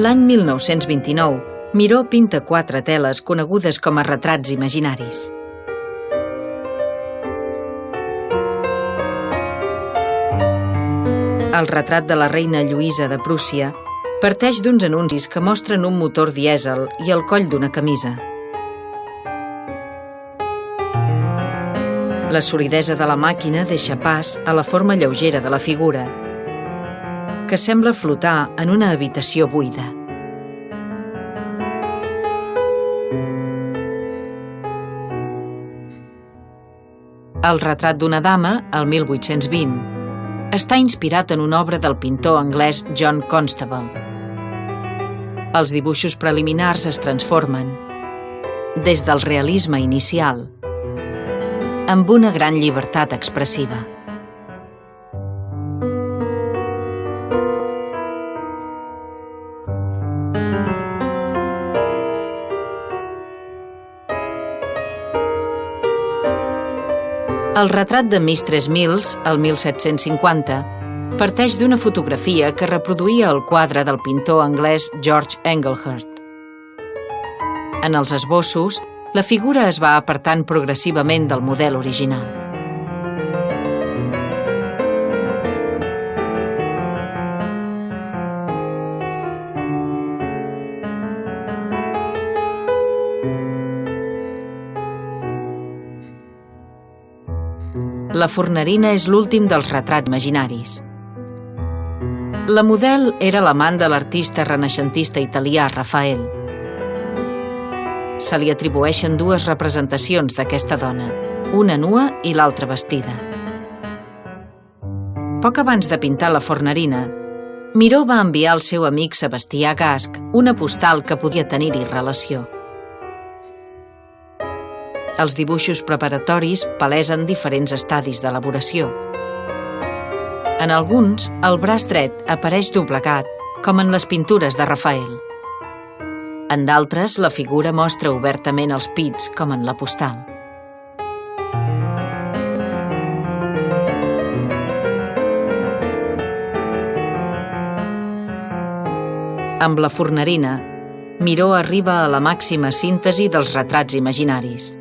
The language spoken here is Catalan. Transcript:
L'any 1929, Miró pinta 4 teles conegudes com a retrats imaginaris. El retrat de la reina Lluïsa de Prússia parteix d'uns anuncis que mostren un motor dièsel i el coll d'una camisa. La solidesa de la màquina deixa pas a la forma lleugera de la figura, que sembla flotar en una habitació buida. El retrat d'una dama, el 1820, està inspirat en una obra del pintor anglès John Constable. Els dibuixos preliminars es transformen, des del realisme inicial, amb una gran llibertat expressiva. El retrat de Mistress Mills, el 1750, parteix d'una fotografia que reproduïa el quadre del pintor anglès George Engelhardt. En els esbossos, la figura es va apartant progressivament del model original. La fornerina és l'últim dels retrats imaginaris. La model era l'amant de l'artista renaixentista italià Rafael. Se li atribueixen 2 representacions d'aquesta dona, una nua i l'altra vestida. Poc abans de pintar la fornerina, Miró va enviar al seu amic Sebastià Gasch una postal que podia tenir-hi relació. Els dibuixos preparatoris palesen diferents estadis d'elaboració. En alguns, el braç dret apareix doblegat, com en les pintures de Rafael. En d'altres, la figura mostra obertament els pits, com en la postal. Amb la fornerina, Miró arriba a la màxima síntesi dels retrats imaginaris.